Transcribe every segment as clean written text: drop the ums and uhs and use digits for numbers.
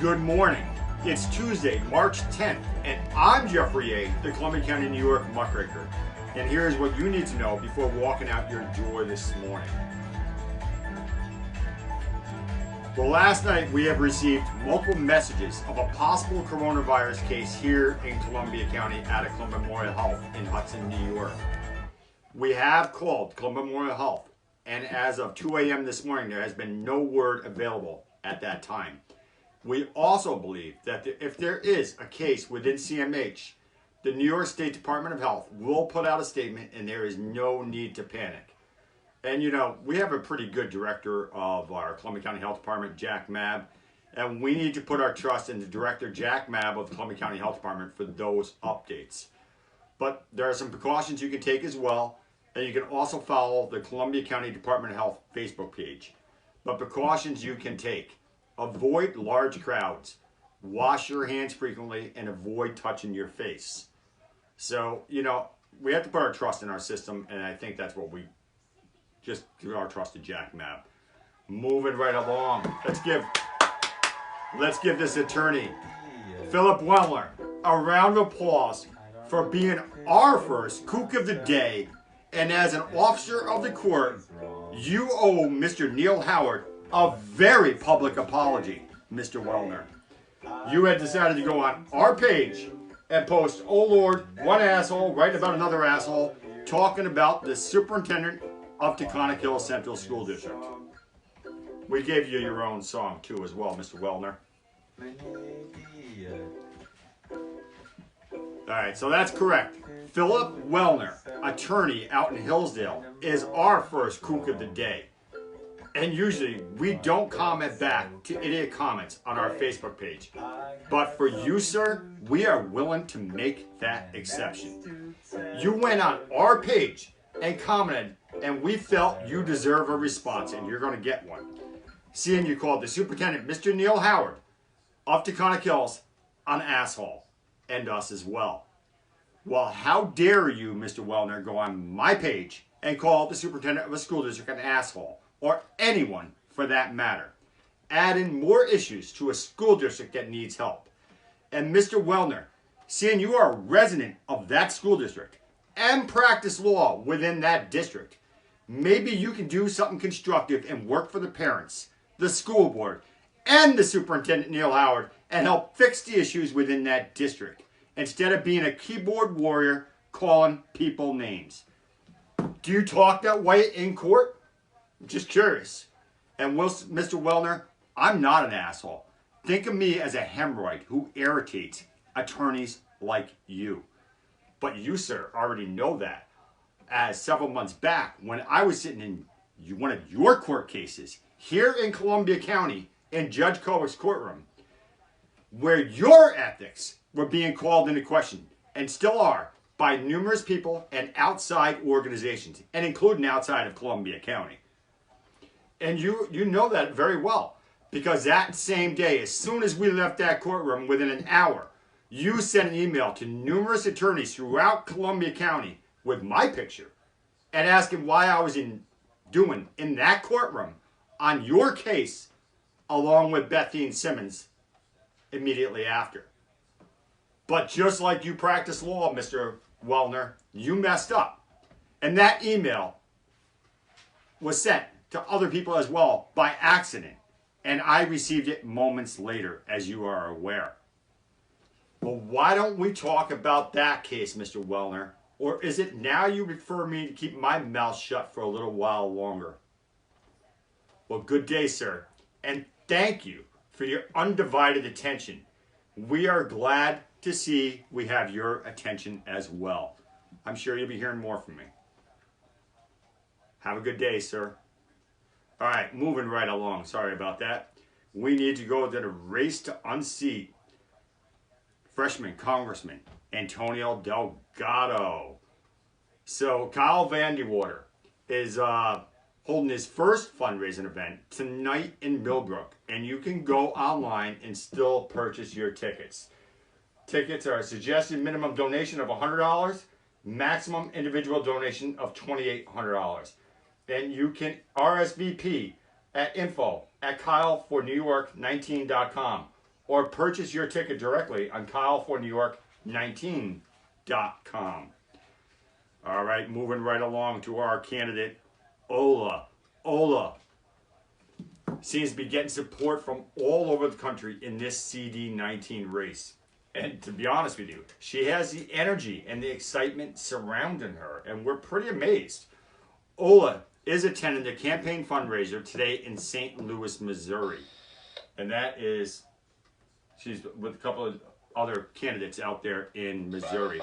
Good morning. It's Tuesday, March 10th, and I'm Jeffrey A., the Columbia County, New York muckraker. And here's what you need to know before walking out your door this morning. Well, last night we have received multiple messages of a possible coronavirus case here in Columbia County at Columbia Memorial Health in Hudson, New York. We have called Columbia Memorial Health, and as of 2 a.m. this morning, there has been no word available at that time. We also believe that if there is a case within CMH, the New York State Department of Health will put out a statement and there is no need to panic. And you know, we have a pretty good director of our Columbia County Health Department, Jack Mabb, and we need to put our trust in the director, Jack Mabb of the Columbia County Health Department for those updates. But there are some precautions you can take as well, and you can also follow the Columbia County Department of Health Facebook page. But precautions you can take. Avoid large crowds, wash your hands frequently, and avoid touching your face. So, you know, we have to put our trust in our system, and I think that's what we just give our trust to Jack Mabb. Moving right along. Let's give this attorney, Philip Wellner, a round of applause for being our first Kook of the day. And as an officer of the court, you owe Mr. Neil Howard a very public apology, Mr. Wellner. You had decided to go on our page and post, "Oh Lord, one asshole writing about another asshole," talking about the superintendent of Taconic Hill Central School District. We gave you your own song too as well, Mr. Wellner. Alright, so that's correct. Philip Wellner, attorney out in Hillsdale, is our first Kook of the day. And usually we don't comment back to idiot comments on our Facebook page. But for you, sir, we are willing to make that exception. You went on our page and commented, and we felt you deserve a response, and you're going to get one. Seeing you called the superintendent, Mr. Neil Howard, of Taconic Hills, an asshole, and us as well. Well, how dare you, Mr. Wellner, go on my page and call the superintendent of a school district an asshole, or anyone for that matter, adding more issues to a school district that needs help. And Mr. Wellner, seeing you are a resident of that school district and practice law within that district, maybe you can do something constructive and work for the parents, the school board, and the superintendent, Neil Howard, and help fix the issues within that district, instead of being a keyboard warrior calling people names. Do you talk that way in court? I'm just curious. And Mr. Wellner, I'm not an asshole. Think of me as a hemorrhoid who irritates attorneys like you. But you, sir, already know that, as several months back when I was sitting in one of your court cases here in Columbia County in Judge Kovik's courtroom, where your ethics were being called into question, and still are, by numerous people and outside organizations, and including outside of Columbia County. And you know that very well, because that same day, as soon as we left that courtroom, within an hour, you sent an email to numerous attorneys throughout Columbia County with my picture and asking why I was doing in that courtroom on your case, along with Bethine Simmons immediately after. But just like you practice law, Mr. Wellner, you messed up. And that email was sent to other people as well by accident. And I received it moments later, as you are aware. Well, why don't we talk about that case, Mr. Wellner? Or is it now you prefer me to keep my mouth shut for a little while longer? Well, good day, sir. And thank you for your undivided attention. We are glad to see we have your attention as well. I'm sure you'll be hearing more from me. Have a good day, sir. All right, moving right along. Sorry about that. We need to go to the race to unseat freshman Congressman Antonio Delgado. So Kyle Vandewater is holding his first fundraising event tonight in Millbrook, and you can go online and still purchase your tickets. Tickets are a suggested minimum donation of $100, maximum individual donation of $2,800. And you can RSVP at info@KyleForNewYork19.com or purchase your ticket directly on KyleForNewYork19.com. All right, moving right along to our candidate, Ola. Ola seems to be getting support from all over the country in this CD19 race. And to be honest with you, she has the energy and the excitement surrounding her, and we're pretty amazed. Ola is attending the campaign fundraiser today in St. Louis, Missouri. And that is, she's with a couple of other candidates out there in Missouri.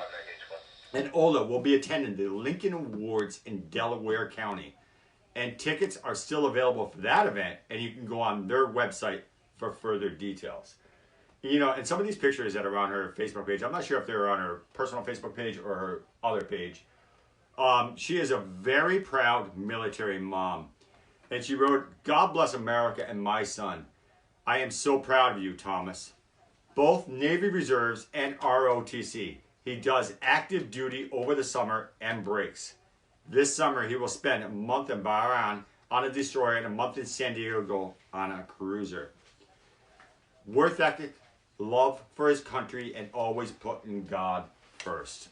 And Ola will be attending the Lincoln Awards in Delaware County. And tickets are still available for that event, and you can go on their website for further details. You know, and some of these pictures that are on her Facebook page, I'm not sure if they're on her personal Facebook page or her other page. She is a very proud military mom. And she wrote, "God bless America and my son. I am so proud of you, Thomas. Both Navy Reserves and ROTC. He does active duty over the summer and breaks. This summer, he will spend a month in Bahrain on a destroyer and a month in San Diego on a cruiser. Worth ethic, love for his country, and always putting God first."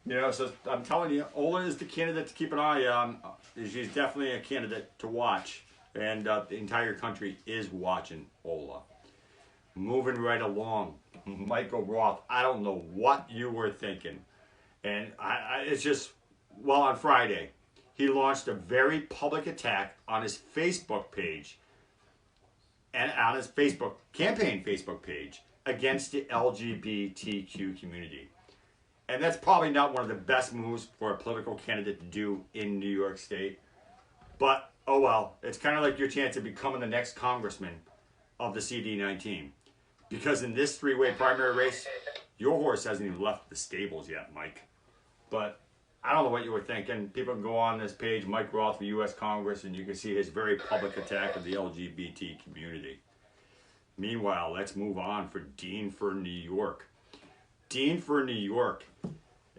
You know, so I'm telling you, Ola is the candidate to keep an eye on. She's definitely a candidate to watch. And the entire country is watching Ola. Moving right along, Michael Roth. I don't know what you were thinking. And it's just, well, on Friday, he launched a very public attack on his Facebook page and on his campaign Facebook page against the LGBTQ community. And that's probably not one of the best moves for a political candidate to do in New York State. But, oh well, it's kind of like your chance of becoming the next congressman of the CD19. Because in this three-way primary race, your horse hasn't even left the stables yet, Mike. But I don't know what you were thinking. People can go on this page, Mike Roth for U.S. Congress, and you can see his very public attack of the LGBT community. Meanwhile, let's move on for Dean for New York. Dean for New York.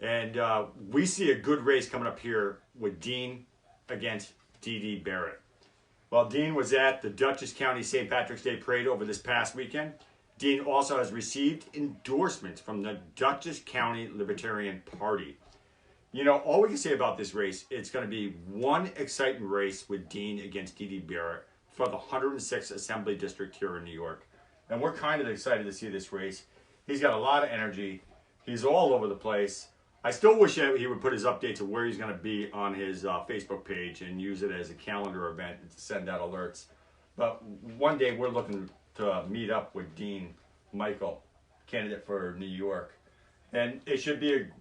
And we see a good race coming up here with Dean against Dee Barrett. Well, Dean was at the Dutchess County St. Patrick's Day Parade over this past weekend. Dean also has received endorsements from the Dutchess County Libertarian Party. You know, all we can say about this race, it's going to be one exciting race with Dean against Dee Barrett for the 106th Assembly District here in New York. And we're kind of excited to see this race. He's got a lot of energy. He's all over the place. I still wish that he would put his updates of where he's going to be on his Facebook page and use it as a calendar event to send out alerts. But one day we're looking to meet up with Dean Michael, candidate for New York. And it should be an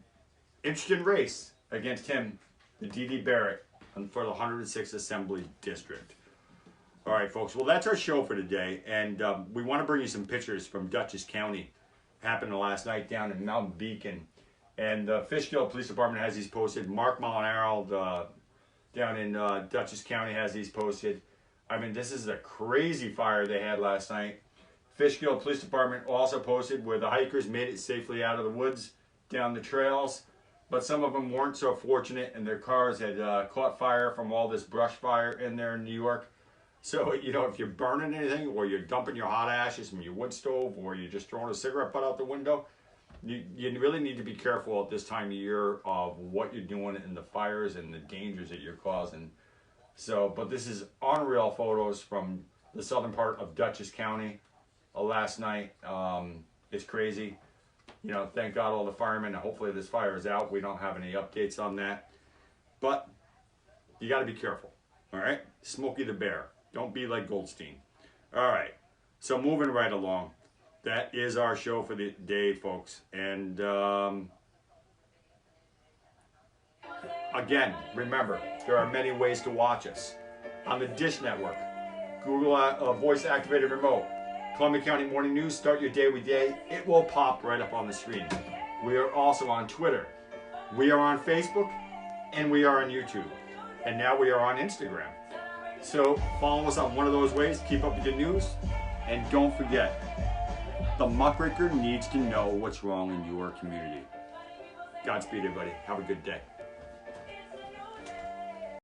interesting race against him, the Dee Barrett, for the 106th Assembly District. All right, folks. Well, that's our show for today. And we want to bring you some pictures from Dutchess County. Happened last night down in Mount Beacon. And the Fishkill Police Department has these posted. Mark Molinaro down in Dutchess County has these posted. I mean, this is a crazy fire they had last night. Fishkill Police Department also posted where the hikers made it safely out of the woods down the trails. But some of them weren't so fortunate, and their cars had caught fire from all this brush fire in there in New York. So, you know, if you're burning anything, or you're dumping your hot ashes from your wood stove, or you're just throwing a cigarette butt out the window, you really need to be careful at this time of year of what you're doing and the fires and the dangers that you're causing. So, but this is unreal photos from the southern part of Dutchess County last night. It's crazy. You know, thank God all the firemen. Hopefully this fire is out. We don't have any updates on that. But you got to be careful. All right? Smokey the Bear. Don't be like Goldstein. All right. So moving right along. That is our show for the day, folks. And again, remember, there are many ways to watch us. On the Dish Network, Google voice-activated remote, Columbia County Morning News, start your day with day. It will pop right up on the screen. We are also on Twitter. We are on Facebook. And we are on YouTube. And now we are on Instagram. So follow us on one of those ways. Keep up with the news. And don't forget, the muckraker needs to know what's wrong in your community. Godspeed, everybody. Have a good day.